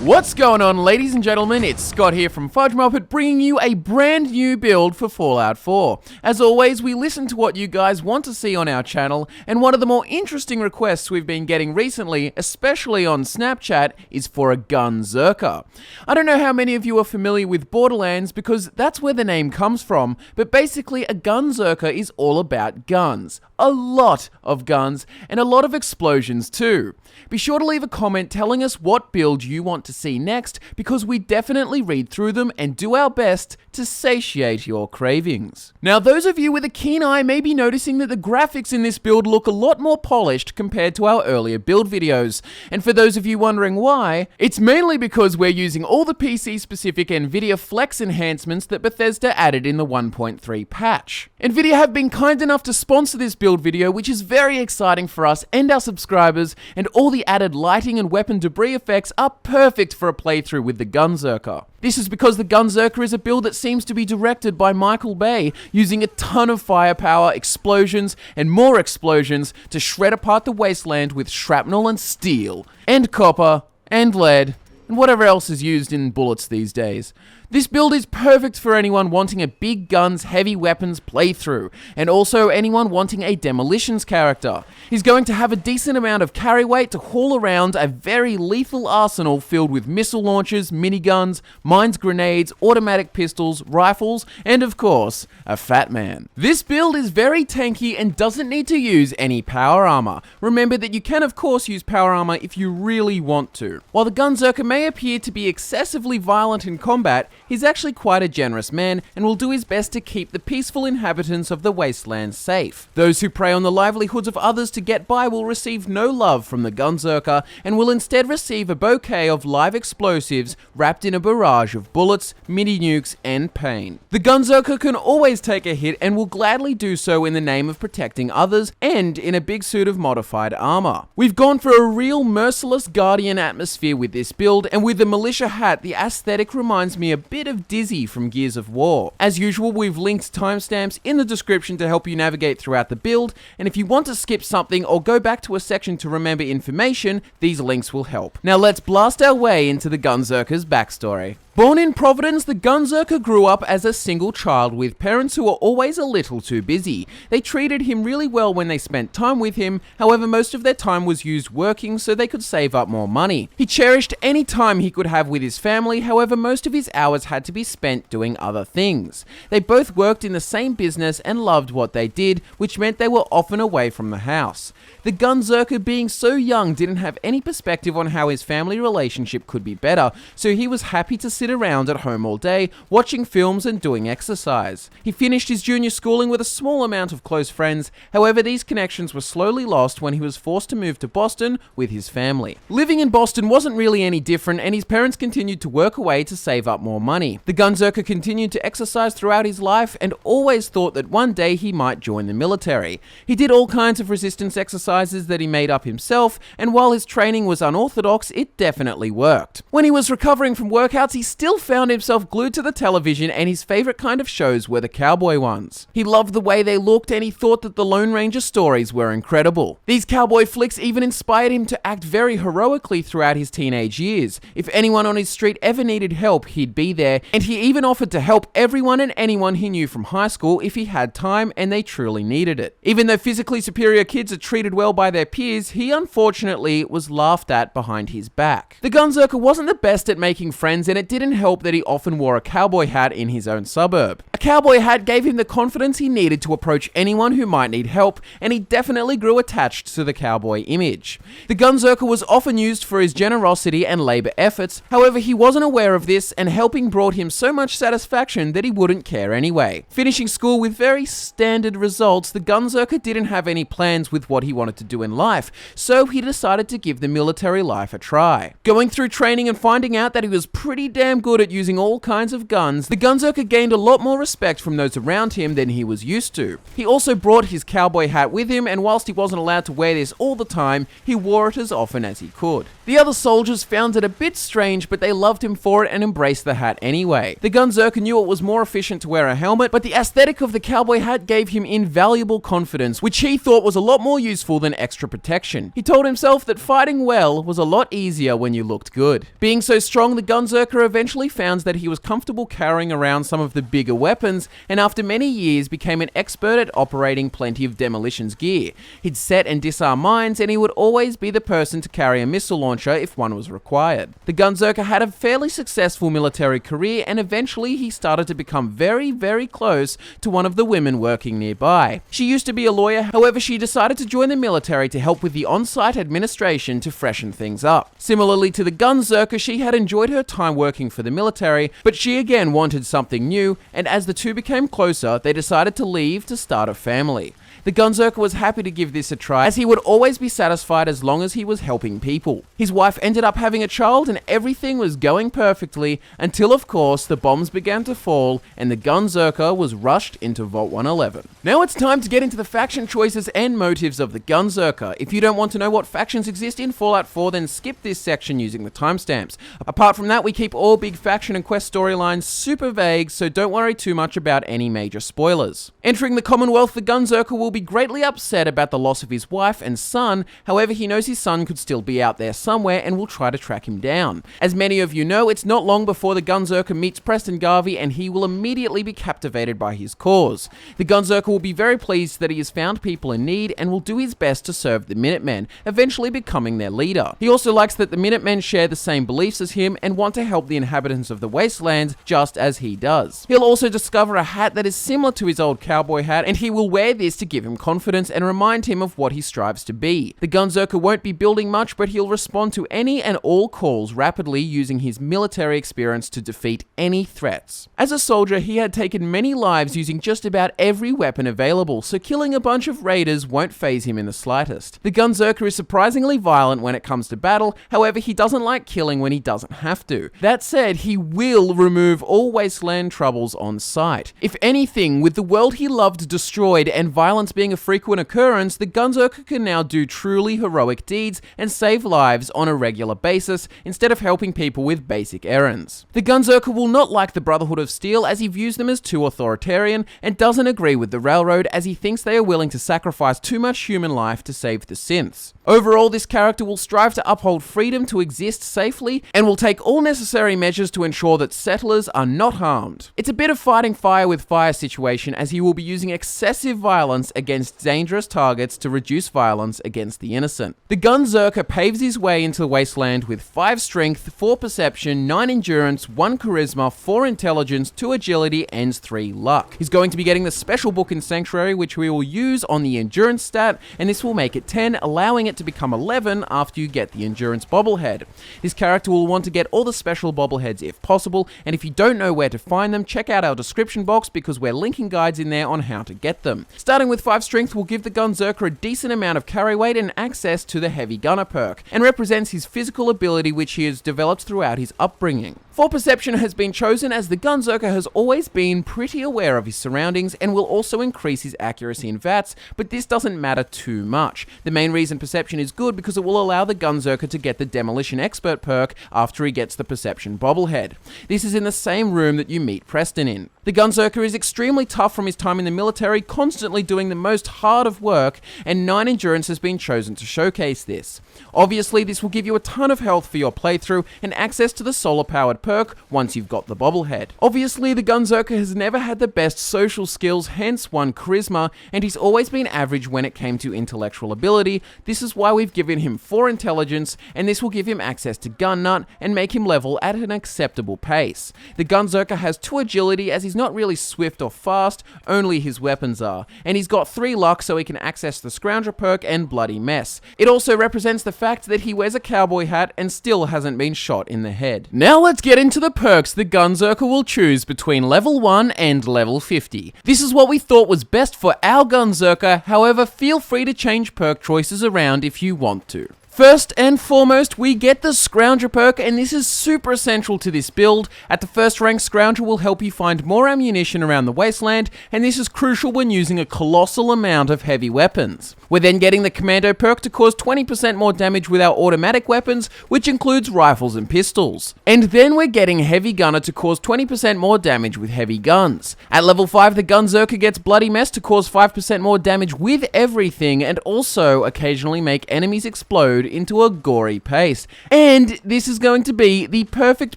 What's going on, ladies and gentlemen? It's Scott here from FudgeMuppet, bringing you a brand new build for Fallout 4. As always, we listen to what you guys want to see on our channel, and one of the more interesting requests we've been getting recently, especially on Snapchat, is for a Gunzerker. I don't know how many of you are familiar with Borderlands, because that's where the name comes from, but basically a Gunzerker is all about guns. A lot of guns, and a lot of explosions too. Be sure to leave a comment telling us what build you want to see next, because we definitely read through them and do our best to satiate your cravings. Now, those of you with a keen eye may be noticing that the graphics in this build look a lot more polished compared to our earlier build videos. And for those of you wondering why, it's mainly because we're using all the PC-specific NVIDIA Flex enhancements that Bethesda added in the 1.3 patch. NVIDIA have been kind enough to sponsor this build video, which is very exciting for us and our subscribers, and all the added lighting and weapon debris effects are perfect for a playthrough with the Gunzerker. This is because the Gunzerker is a build that seems to be directed by Michael Bay, using a ton of firepower, explosions, and more explosions to shred apart the wasteland with shrapnel and steel, and copper, and lead, and whatever else is used in bullets these days. This build is perfect for anyone wanting a big guns, heavy weapons playthrough, and also anyone wanting a demolitions character. He's going to have a decent amount of carry weight to haul around a very lethal arsenal filled with missile launchers, miniguns, mines, grenades, automatic pistols, rifles, and of course, a fat man. This build is very tanky and doesn't need to use any power armor. Remember that you can of course use power armor if you really want to. While the Gunzerker may appear to be excessively violent in combat, he's actually quite a generous man and will do his best to keep the peaceful inhabitants of the wasteland safe. Those who prey on the livelihoods of others to get by will receive no love from the Gunzerker and will instead receive a bouquet of live explosives wrapped in a barrage of bullets, mini-nukes, and pain. The Gunzerker can always take a hit and will gladly do so in the name of protecting others and in a big suit of modified armor. We've gone for a real merciless Guardian atmosphere with this build, and with the militia hat, the aesthetic reminds me a bit of Dizzy from Gears of War. As usual, we've linked timestamps in the description to help you navigate throughout the build, and if you want to skip something or go back to a section to remember information, these links will help. Now let's blast our way into the Gunzerker's backstory. Born in Providence, the Gunzerker grew up as a single child with parents who were always a little too busy. They treated him really well when they spent time with him, however most of their time was used working so they could save up more money. He cherished any time he could have with his family, however most of his hours had to be spent doing other things. They both worked in the same business and loved what they did, which meant they were often away from the house. The Gunzerker, being so young, didn't have any perspective on how his family relationship could be better, so he was happy to sit around at home all day, watching films and doing exercise. He finished his junior schooling with a small amount of close friends, however these connections were slowly lost when he was forced to move to Boston with his family. Living in Boston wasn't really any different, and his parents continued to work away to save up more money. The Gunzerker continued to exercise throughout his life and always thought that one day he might join the military. He did all kinds of resistance exercises that he made up himself, and while his training was unorthodox, it definitely worked. When he was recovering from workouts, he still found himself glued to the television, and his favorite kind of shows were the cowboy ones. He loved the way they looked, and he thought that the Lone Ranger stories were incredible. These cowboy flicks even inspired him to act very heroically throughout his teenage years. If anyone on his street ever needed help, he'd be there, and he even offered to help everyone and anyone he knew from high school if he had time and they truly needed it. Even though physically superior kids are treated well by their peers, he unfortunately was laughed at behind his back. The Gunzerker wasn't the best at making friends, and it didn't help that he often wore a cowboy hat in his own suburb. A cowboy hat gave him the confidence he needed to approach anyone who might need help, and he definitely grew attached to the cowboy image. The Gunzerker was often used for his generosity and labor efforts, however he wasn't aware of this, and helping brought him so much satisfaction that he wouldn't care anyway. Finishing school with very standard results, the Gunzerker didn't have any plans with what he wanted to do in life, so he decided to give the military life a try. Going through training and finding out that he was pretty damn good at using all kinds of guns, the Gunzerker gained a lot more respect respect from those around him than he was used to. He also brought his cowboy hat with him, and whilst he wasn't allowed to wear this all the time, he wore it as often as he could. The other soldiers found it a bit strange, but they loved him for it and embraced the hat anyway. The Gunzerker knew it was more efficient to wear a helmet, but the aesthetic of the cowboy hat gave him invaluable confidence, which he thought was a lot more useful than extra protection. He told himself that fighting well was a lot easier when you looked good. Being so strong, the Gunzerker eventually found that he was comfortable carrying around some of the bigger weapons, and after many years became an expert at operating plenty of demolitions gear. He'd set and disarm mines, and he would always be the person to carry a missile launcher if one was required. The Gunzerker had a fairly successful military career, and eventually he started to become very, very close to one of the women working nearby. She used to be a lawyer, however she decided to join the military to help with the on-site administration to freshen things up. Similarly to the Gunzerker, she had enjoyed her time working for the military, but she again wanted something new, and as the two became closer, they decided to leave to start a family. The Gunzerker was happy to give this a try, as he would always be satisfied as long as he was helping people. His wife ended up having a child, and everything was going perfectly until, of course, the bombs began to fall and the Gunzerker was rushed into Vault 111. Now it's time to get into the faction choices and motives of the Gunzerker. If you don't want to know what factions exist in Fallout 4, then skip this section using the timestamps. Apart from that, we keep all big faction and quest storylines super vague, so don't worry too much about any major spoilers. Entering the Commonwealth, the Gunzerker will be greatly upset about the loss of his wife and son. However, he knows his son could still be out there somewhere and will try to track him down. As many of you know, it's not long before the Gunzerker meets Preston Garvey, and he will immediately be captivated by his cause. The Gunzerker will be very pleased that he has found people in need and will do his best to serve the Minutemen, eventually becoming their leader. He also likes that the Minutemen share the same beliefs as him and want to help the inhabitants of the wastelands just as he does. He'll also discover a hat that is similar to his old cowboy hat, and he will wear this to give him confidence and remind him of what he strives to be. The Gunzerker won't be building much, but he'll respond to any and all calls rapidly, using his military experience to defeat any threats. As a soldier, he had taken many lives using just about every weapon available, so killing a bunch of raiders won't faze him in the slightest. The Gunzerker is surprisingly violent when it comes to battle, however he doesn't like killing when he doesn't have to. That said, he will remove all wasteland troubles on sight. If anything, with the world he loved destroyed and violence being a frequent occurrence, the Gunzerker can now do truly heroic deeds and save lives on a regular basis instead of helping people with basic errands. The Gunzerker will not like the Brotherhood of Steel, as he views them as too authoritarian, and doesn't agree with the Railroad, as he thinks they are willing to sacrifice too much human life to save the synths. Overall, this character will strive to uphold freedom to exist safely and will take all necessary measures to ensure that settlers are not harmed. It's a bit of fighting fire with fire situation, as he will be using excessive violence against dangerous targets to reduce violence against the innocent. The Gunzerker paves his way into the wasteland with 5 strength, 4 perception, 9 endurance, 1 charisma, 4 intelligence, 2 agility, and 3 luck. He's going to be getting the special book in Sanctuary, which we will use on the endurance stat, and this will make it 10, allowing it to become 11 after you get the endurance bobblehead. This character will want to get all the special bobbleheads if possible, and if you don't know where to find them, check out our description box because we're linking guides in there on how to get them. Starting with 5 strength will give the Gunzerker a decent amount of carry weight and access to the heavy gunner perk, and represents his physical ability which he has developed throughout his upbringing. 4 perception has been chosen as the Gunzerker has always been pretty aware of his surroundings and will also increase his accuracy in VATS, but this doesn't matter too much. The main reason perception is good because it will allow the Gunzerker to get the demolition expert perk after he gets the perception bobblehead. This is in the same room that you meet Preston in. The Gunzerker is extremely tough from his time in the military, constantly doing the most hard of work, and 9 endurance has been chosen to showcase this. Obviously, this will give you a ton of health for your playthrough and access to the solar-powered perk once you've got the bobblehead. Obviously, the Gunzerker has never had the best social skills, hence 1 charisma, and he's always been average when it came to intellectual ability. This is why we've given him 4 intelligence, and this will give him access to Gun Nut and make him level at an acceptable pace. The Gunzerker has 2 agility, as he's not really swift or fast, only his weapons are, and he's got 3 luck so he can access the Scrounger perk and Bloody Mess. It also represents the fact that he wears a cowboy hat and still hasn't been shot in the head. Now let's get into the perks the Gunzerker will choose between level 1 and level 50. This is what we thought was best for our Gunzerker, however feel free to change perk choices around if you want to. First and foremost, we get the Scrounger perk, and this is super essential to this build. At the first rank, Scrounger will help you find more ammunition around the wasteland, and this is crucial when using a colossal amount of heavy weapons. We're then getting the Commando perk to cause 20% more damage with our automatic weapons, which includes rifles and pistols. And then we're getting Heavy Gunner to cause 20% more damage with heavy guns. At level 5, the Gunzerker gets Bloody Mess to cause 5% more damage with everything, and also occasionally make enemies explode into a gory paste. And this is going to be the perfect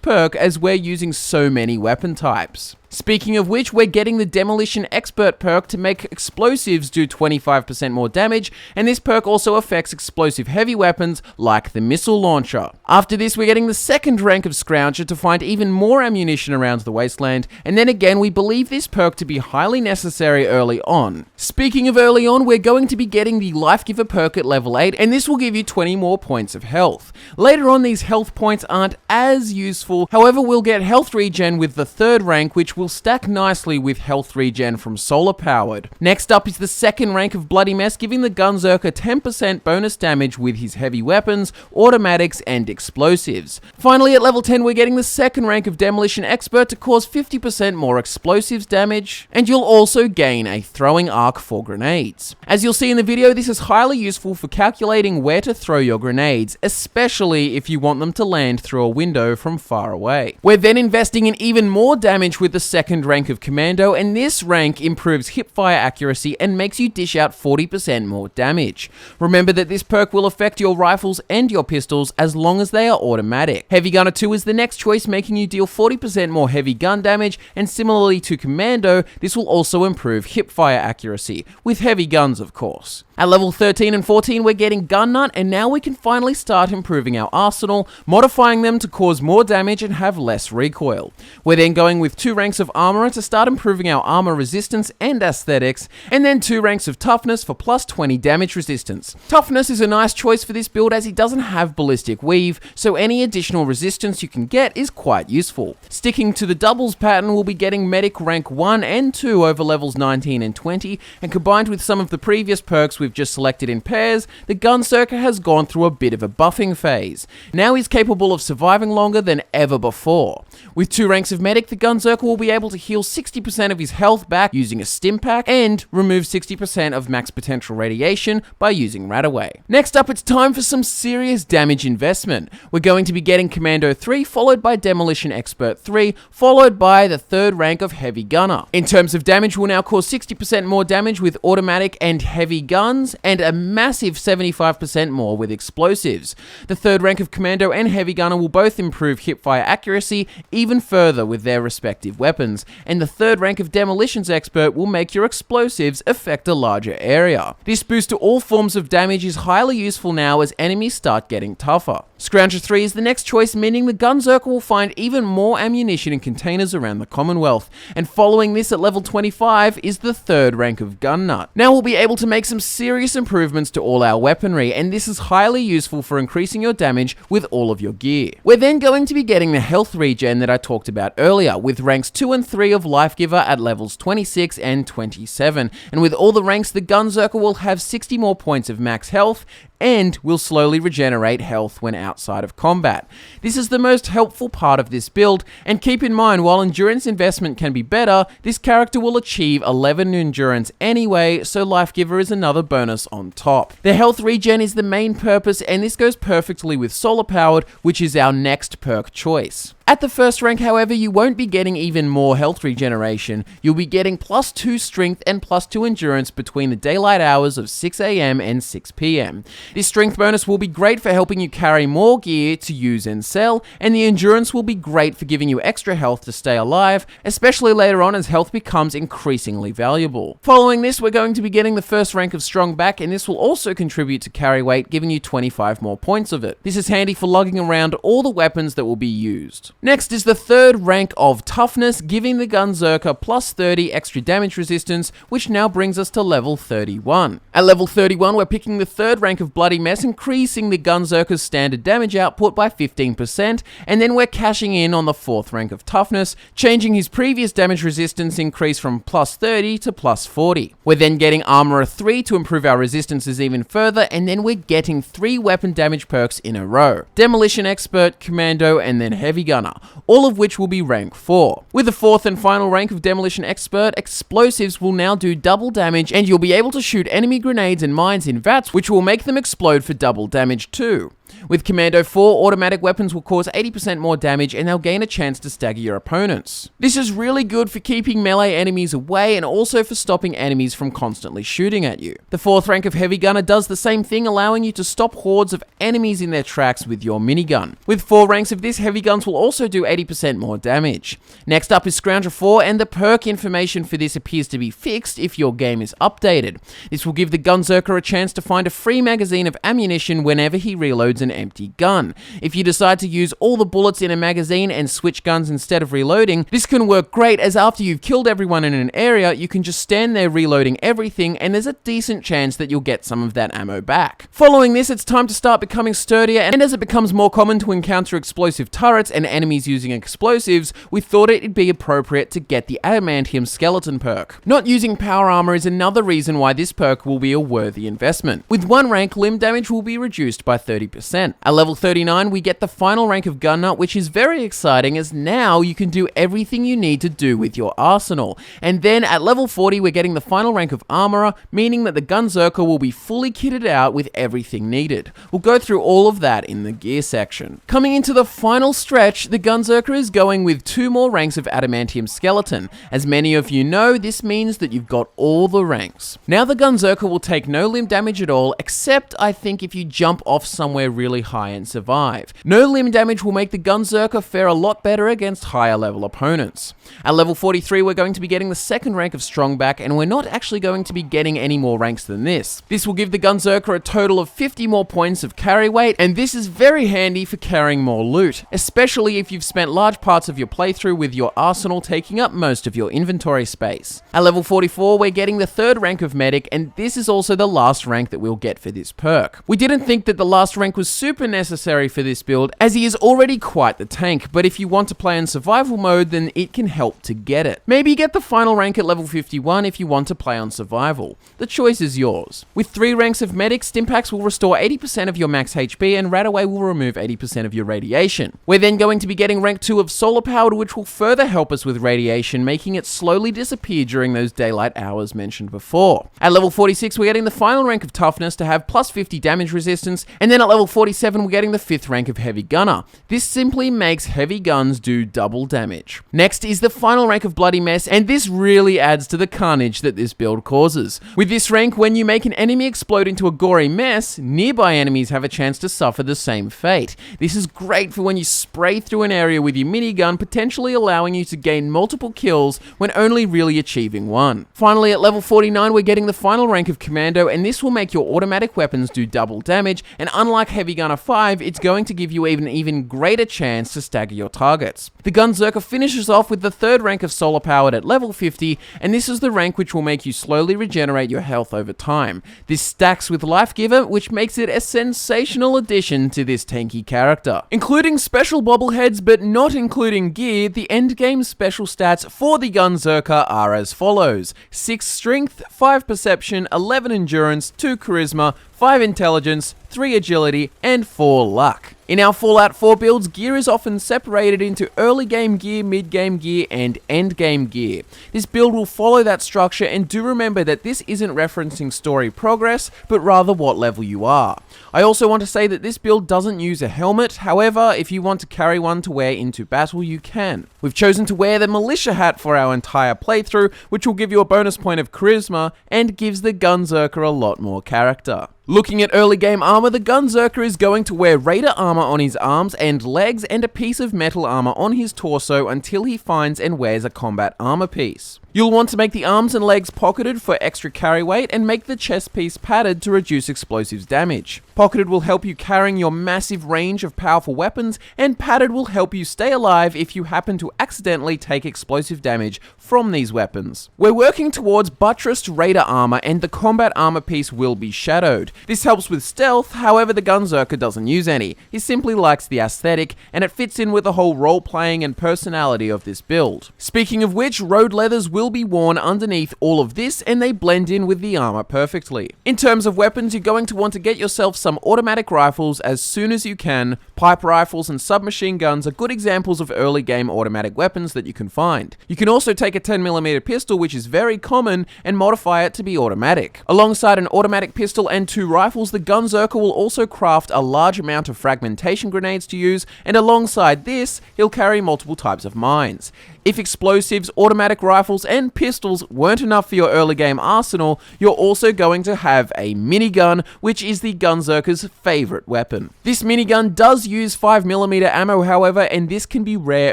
perk as we're using so many weapon types. Speaking of which, we're getting the Demolition Expert perk to make explosives do 25% more damage, and this perk also affects explosive heavy weapons like the missile launcher. After this, we're getting the second rank of Scrounger to find even more ammunition around the wasteland, and then again, we believe this perk to be highly necessary early on. Speaking of early on, we're going to be getting the Life Giver perk at level 8, and this will give you 20 more points of health. Later on, these health points aren't as useful, however, we'll get health regen with the third rank, which will stack nicely with health regen from solar powered. Next up is the second rank of Bloody Mess, giving the Gunzerker 10% bonus damage with his heavy weapons, automatics, and explosives. Finally, at level 10, we're getting the second rank of Demolition Expert to cause 50% more explosives damage, and you'll also gain a throwing arc for grenades. As you'll see in the video, this is highly useful for calculating where to throw your grenades, especially if you want them to land through a window from far away. We're then investing in even more damage with the second rank of Commando, and this rank improves hipfire accuracy and makes you dish out 40% more damage. Remember that this perk will affect your rifles and your pistols as long as they are automatic. Heavy Gunner 2 is the next choice, making you deal 40% more heavy gun damage, and similarly to Commando, this will also improve hipfire accuracy, with heavy guns of course. At level 13 and 14, we're getting Gun Nut, and now we can finally start improving our arsenal, modifying them to cause more damage and have less recoil. We're then going with 2 ranks of Armorer to start improving our armor resistance and aesthetics, and then 2 ranks of Toughness for plus 20 damage resistance. Toughness is a nice choice for this build as he doesn't have ballistic weave, so any additional resistance you can get is quite useful. Sticking to the doubles pattern, we'll be getting Medic rank 1 and 2 over levels 19 and 20, and combined with some of the previous perks we've just selected in pairs, the Gunzerker has gone through a bit of a buffing phase. Now he's capable of surviving longer than ever before. With 2 ranks of Medic, the Gunzerker will be able to heal 60% of his health back using a stim pack, and remove 60% of max potential radiation by using Radaway. Next up, it's time for some serious damage investment. We're going to be getting Commando 3, followed by Demolition Expert 3, followed by the third rank of Heavy Gunner. In terms of damage, we'll now cause 60% more damage with automatic and heavy guns, and a massive 75% more with explosives. The third rank of Commando and Heavy Gunner will both improve hipfire accuracy even further with their respective weapons, and the third rank of Demolitions Expert will make your explosives affect a larger area. This boost to all forms of damage is highly useful now as enemies start getting tougher. Scrounger 3 is the next choice, meaning the Gunzerker will find even more ammunition in containers around the Commonwealth, and following this at level 25 is the third rank of Gun Nut. Now we'll be able to make some serious improvements to all our weaponry, and this is highly useful for increasing your damage with all of your gear. We're then going to be getting the health regen that I talked about earlier, with ranks 2 and 3 of Life Giver at levels 26 and 27, and with all the ranks, the Gunzerker will have 60 more points of max health, and will slowly regenerate health when outside of combat. This is the most helpful part of this build, and keep in mind, while endurance investment can be better, this character will achieve 11 endurance anyway, so Life Giver is another bonus on top. The health regen is the main purpose, and this goes perfectly with solar powered, which is our next perk choice. At the first rank, however, you won't be getting even more health regeneration. You'll be getting plus 2 strength and plus 2 endurance between the daylight hours of 6 AM and 6 PM. This strength bonus will be great for helping you carry more gear to use and sell, and the endurance will be great for giving you extra health to stay alive, especially later on as health becomes increasingly valuable. Following this, we're going to be getting the first rank of Strong Back, and this will also contribute to carry weight, giving you 25 more points of it. This is handy for lugging around all the weapons that will be used. Next is the third rank of Toughness, giving the Gunzerker plus 30 extra damage resistance, which now brings us to level 31. At level 31, we're picking the third rank of Bloody Mess, increasing the Gunzerker's standard damage output by 15%, and then we're cashing in on the fourth rank of Toughness, changing his previous damage resistance increase from plus 30 to plus 40. We're then getting Armorer 3 to improve our resistances even further, and then we're getting 3 weapon damage perks in a row: Demolition Expert, Commando, and then Heavy Gunner, all of which will be rank 4. With the fourth and final rank of Demolition Expert, explosives will now do double damage, and you'll be able to shoot enemy grenades and mines in vats, which will make them explode for double damage too. With Commando 4, automatic weapons will cause 80% more damage, and they'll gain a chance to stagger your opponents. This is really good for keeping melee enemies away and also for stopping enemies from constantly shooting at you. The fourth rank of Heavy Gunner does the same thing, allowing you to stop hordes of enemies in their tracks with your minigun. With 4 ranks of this, heavy guns will also do 80% more damage. Next up is Scrounger 4, and the perk information for this appears to be fixed if your game is updated. This will give the Gunzerker a chance to find a free magazine of ammunition whenever he reloads an empty gun. If you decide to use all the bullets in a magazine and switch guns instead of reloading, this can work great, as after you've killed everyone in an area, you can just stand there reloading everything, and there's a decent chance that you'll get some of that ammo back. Following this, it's time to start becoming sturdier, and as it becomes more common to encounter explosive turrets and enemies using explosives, we thought it'd be appropriate to get the Adamantium Skeleton perk. Not using power armor is another reason why this perk will be a worthy investment. With 1 rank, limb damage will be reduced by 30%. At level 39, we get the final rank of Gun Nut, which is very exciting, as now you can do everything you need to do with your arsenal. And then at level 40, we're getting the final rank of Armorer, meaning that the Gunzerker will be fully kitted out with everything needed. We'll go through all of that in the gear section. Coming into the final stretch, the Gunzerker is going with 2 more ranks of Adamantium Skeleton. As many of you know, this means that you've got all the ranks. Now the Gunzerker will take no limb damage at all, except I think if you jump off somewhere really high and survive. No limb damage will make the Gunzerker fare a lot better against higher level opponents. At level 43, we're going to be getting the second rank of Strongback, and we're not actually going to be getting any more ranks than this. This will give the Gunzerker a total of 50 more points of carry weight, and this is very handy for carrying more loot, especially if you've spent large parts of your playthrough with your arsenal taking up most of your inventory space. At level 44, we're getting the third rank of Medic, and this is also the last rank that we'll get for this perk. We didn't think that the last rank was super necessary for this build, as he is already quite the tank, but if you want to play in survival mode, then it can help to get it. Maybe get the final rank at level 51 if you want to play on survival. The choice is yours. With 3 ranks of Medic, Stimpaks will restore 80% of your max HP, and Radaway will remove 80% of your radiation. We're then going to be getting rank 2 of Solar Powered, which will further help us with radiation, making it slowly disappear during those daylight hours mentioned before. At level 46, we're getting the final rank of Toughness to have plus 50 damage resistance, and then at level 47, we're getting the 5th rank of Heavy Gunner. This simply makes heavy guns do double damage. Next is the final rank of Bloody Mess, and this really adds to the carnage that this build causes. With this rank, when you make an enemy explode into a gory mess, nearby enemies have a chance to suffer the same fate. This is great for when you spray through an area with your minigun, potentially allowing you to gain multiple kills when only really achieving 1. Finally, at level 49, we're getting the final rank of Commando, and this will make your automatic weapons do double damage, and unlike Heavy Gunner 5, it's going to give you an even greater chance to stagger your targets. The Gunzerker finishes off with the third rank of Solar Powered at level 50, and this is the rank which will make you slowly regenerate your health over time. This stacks with Life Giver, which makes it a sensational addition to this tanky character. Including special bobbleheads, but not including gear, the endgame special stats for the Gunzerker are as follows: 6 Strength, 5 Perception, 11 Endurance, 2 Charisma, 5 Intelligence, 3 Agility, and 4 Luck. In our Fallout 4 builds, gear is often separated into early game gear, mid game gear, and end game gear. This build will follow that structure, and do remember that this isn't referencing story progress, but rather what level you are. I also want to say that this build doesn't use a helmet, however, if you want to carry one to wear into battle, you can. We've chosen to wear the Militia hat for our entire playthrough, which will give you a bonus point of Charisma, and gives the Gunzerker a lot more character. Looking at early game armor, the Gunzerker is going to wear Raider armor on his arms and legs, and a piece of metal armor on his torso until he finds and wears a combat armor piece. You'll want to make the arms and legs pocketed for extra carry weight and make the chest piece padded to reduce explosives damage. Pocketed will help you carrying your massive range of powerful weapons, and padded will help you stay alive if you happen to accidentally take explosive damage from these weapons. We're working towards buttressed raider armor, and the combat armor piece will be shadowed. This helps with stealth, however the Gunzerker doesn't use any. He simply likes the aesthetic, and it fits in with the whole role-playing and personality of this build. Speaking of which, road leathers will be worn underneath all of this, and they blend in with the armor perfectly. In terms of weapons, you're going to want to get yourself some automatic rifles as soon as you can. Pipe rifles and submachine guns are good examples of early game automatic weapons that you can find. You can also take a 10mm pistol, which is very common, and modify it to be automatic. Alongside an automatic pistol and 2 rifles, the Gunzerker will also craft a large amount of fragmentation grenades to use, and alongside this, he'll carry multiple types of mines. If explosives, automatic rifles, and pistols weren't enough for your early game arsenal, you're also going to have a minigun, which is the Gunzerker's favorite weapon. This minigun does use 5mm ammo, however, and this can be rare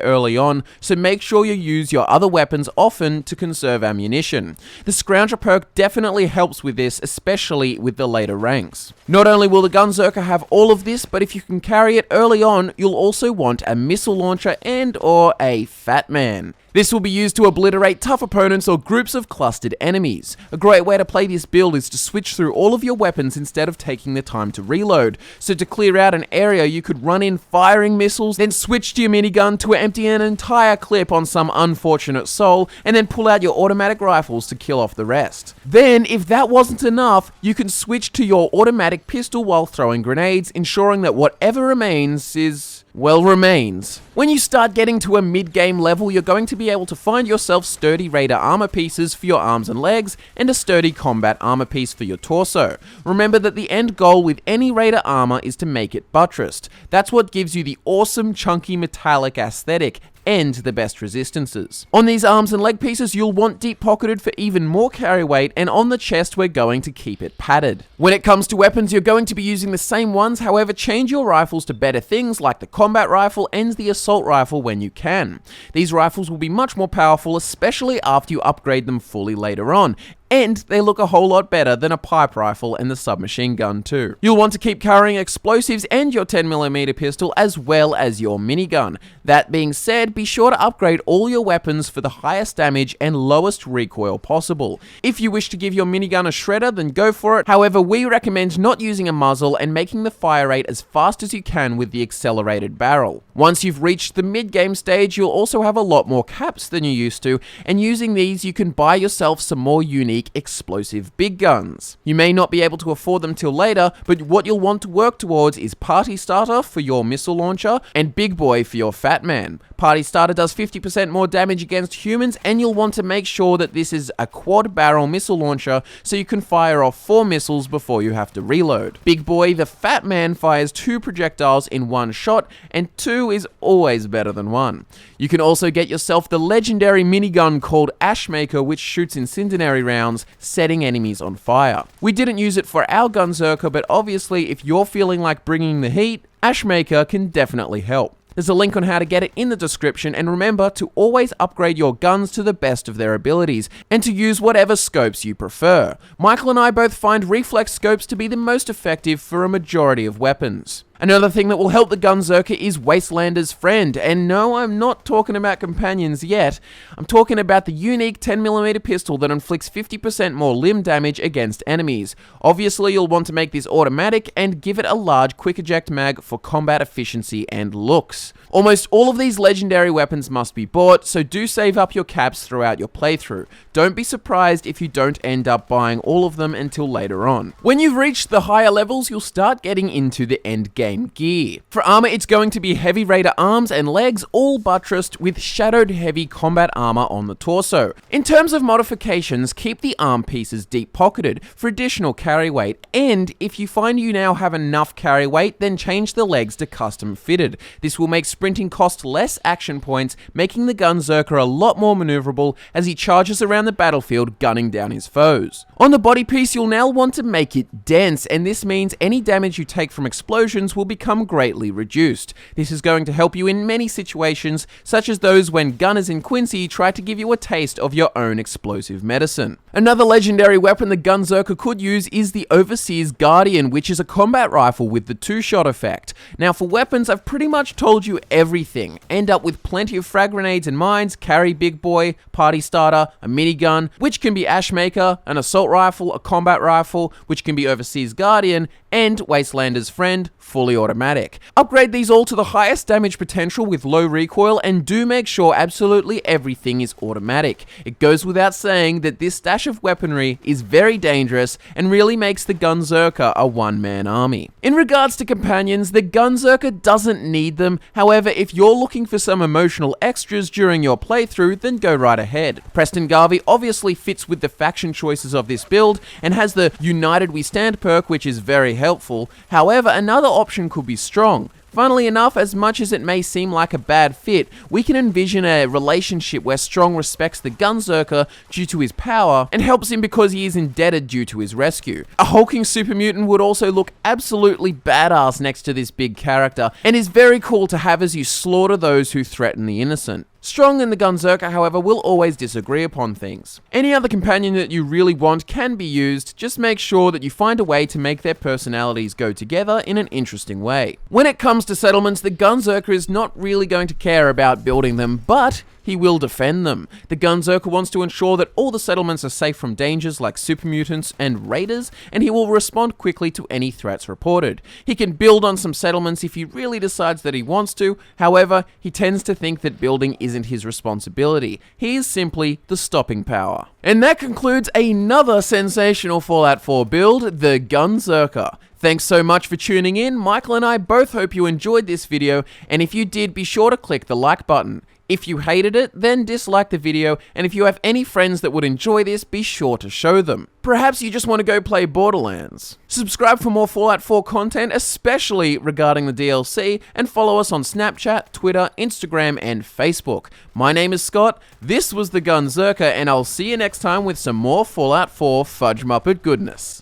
early on, so make sure you use your other weapons often to conserve ammunition. The Scrounger perk definitely helps with this, especially with the later ranks. Not only will the Gunzerker have all of this, but if you can carry it early on, you'll also want a missile launcher and or a Fat Man. This will be used to obliterate tough opponents or groups of clustered enemies. A great way to play this build is to switch through all of your weapons instead of taking the time to reload. So to clear out an area, you could run in firing missiles, then switch to your minigun to empty an entire clip on some unfortunate soul, and then pull out your automatic rifles to kill off the rest. Then, if that wasn't enough, you can switch to your automatic pistol while throwing grenades, ensuring that whatever remains remains. When you start getting to a mid-game level, you're going to be able to find yourself sturdy raider armor pieces for your arms and legs, and a sturdy combat armor piece for your torso. Remember that the end goal with any raider armor is to make it buttressed. That's what gives you the awesome chunky metallic aesthetic and the best resistances. On these arms and leg pieces, you'll want deep pocketed for even more carry weight, and on the chest, we're going to keep it padded. When it comes to weapons, you're going to be using the same ones, however, change your rifles to better things like the combat rifle and the assault rifle when you can. These rifles will be much more powerful, especially after you upgrade them fully later on, and they look a whole lot better than a pipe rifle and the submachine gun too. You'll want to keep carrying explosives and your 10mm pistol as well as your minigun. That being said, be sure to upgrade all your weapons for the highest damage and lowest recoil possible. If you wish to give your minigun a shredder, then go for it. However, we recommend not using a muzzle and making the fire rate as fast as you can with the accelerated barrel. Once you've reached the mid-game stage, you'll also have a lot more caps than you used to, and using these you can buy yourself some more unique explosive big guns. You may not be able to afford them till later, but what you'll want to work towards is Party Starter for your missile launcher and Big Boy for your Fat Man. Party Starter does 50% more damage against humans, and you'll want to make sure that this is a quad barrel missile launcher so you can fire off 4 missiles before you have to reload. Big Boy, the Fat Man, fires 2 projectiles in one shot, and 2 is always better than 1. You can also get yourself the legendary minigun called Ashmaker, which shoots incendiary rounds, setting enemies on fire. We didn't use it for our Gunzerker, but obviously if you're feeling like bringing the heat, Ashmaker can definitely help. There's a link on how to get it in the description, and remember to always upgrade your guns to the best of their abilities, and to use whatever scopes you prefer. Michael and I both find reflex scopes to be the most effective for a majority of weapons. Another thing that will help the Gunzerker is Wastelander's Friend, and no, I'm not talking about companions yet. I'm talking about the unique 10mm pistol that inflicts 50% more limb damage against enemies. Obviously, you'll want to make this automatic and give it a large quick eject mag for combat efficiency and looks. Almost all of these legendary weapons must be bought, so do save up your caps throughout your playthrough. Don't be surprised if you don't end up buying all of them until later on. When you've reached the higher levels, you'll start getting into the end game gear. For armor, it's going to be heavy raider arms and legs, all buttressed with shadowed heavy combat armor on the torso. In terms of modifications, keep the arm pieces deep pocketed for additional carry weight, and if you find you now have enough carry weight, then change the legs to custom fitted. This will make sprinting cost less action points, making the Gunzerker a lot more maneuverable as he charges around the battlefield gunning down his foes. On the body piece, you'll now want to make it dense, and this means any damage you take from explosions will become greatly reduced. This is going to help you in many situations, such as those when gunners in Quincy try to give you a taste of your own explosive medicine. Another legendary weapon the Gunzerker could use is the Overseer's Guardian, which is a combat rifle with the 2-shot effect. Now for weapons, I've pretty much told you everything. End up with plenty of frag grenades and mines, carry big boy, party starter, a minigun, which can be Ashmaker, an assault rifle, a combat rifle, which can be Overseer's Guardian, and Wastelander's Friend, fully automatic. Upgrade these all to the highest damage potential with low recoil, and do make sure absolutely everything is automatic. It goes without saying that this stash of weaponry is very dangerous and really makes the Gunzerker a one-man army. In regards to companions, the Gunzerker doesn't need them. However, if you're looking for some emotional extras during your playthrough, then go right ahead. Preston Garvey obviously fits with the faction choices of this build and has the United We Stand perk, which is very helpful. However, another option could be Strong. Funnily enough, as much as it may seem like a bad fit, we can envision a relationship where Strong respects the Gunzerker due to his power and helps him because he is indebted due to his rescue. A hulking super mutant would also look absolutely badass next to this big character and is very cool to have as you slaughter those who threaten the innocent. Strong and the Gunzerker, however, will always disagree upon things. Any other companion that you really want can be used, just make sure that you find a way to make their personalities go together in an interesting way. When it comes to settlements, the Gunzerker is not really going to care about building them, but he will defend them. The Gunzerker wants to ensure that all the settlements are safe from dangers like super mutants and raiders, and he will respond quickly to any threats reported. He can build on some settlements if he really decides that he wants to. However, he tends to think that building isn't his responsibility. He is simply the stopping power. And that concludes another sensational Fallout 4 build, the Gunzerker. Thanks so much for tuning in. Michael and I both hope you enjoyed this video, and if you did, be sure to click the like button. If you hated it, then dislike the video, and if you have any friends that would enjoy this, be sure to show them. Perhaps you just want to go play Borderlands. Subscribe for more Fallout 4 content, especially regarding the DLC, and follow us on Snapchat, Twitter, Instagram, and Facebook. My name is Scott, this was the Gunzerker, and I'll see you next time with some more Fallout 4 FudgeMuppet goodness.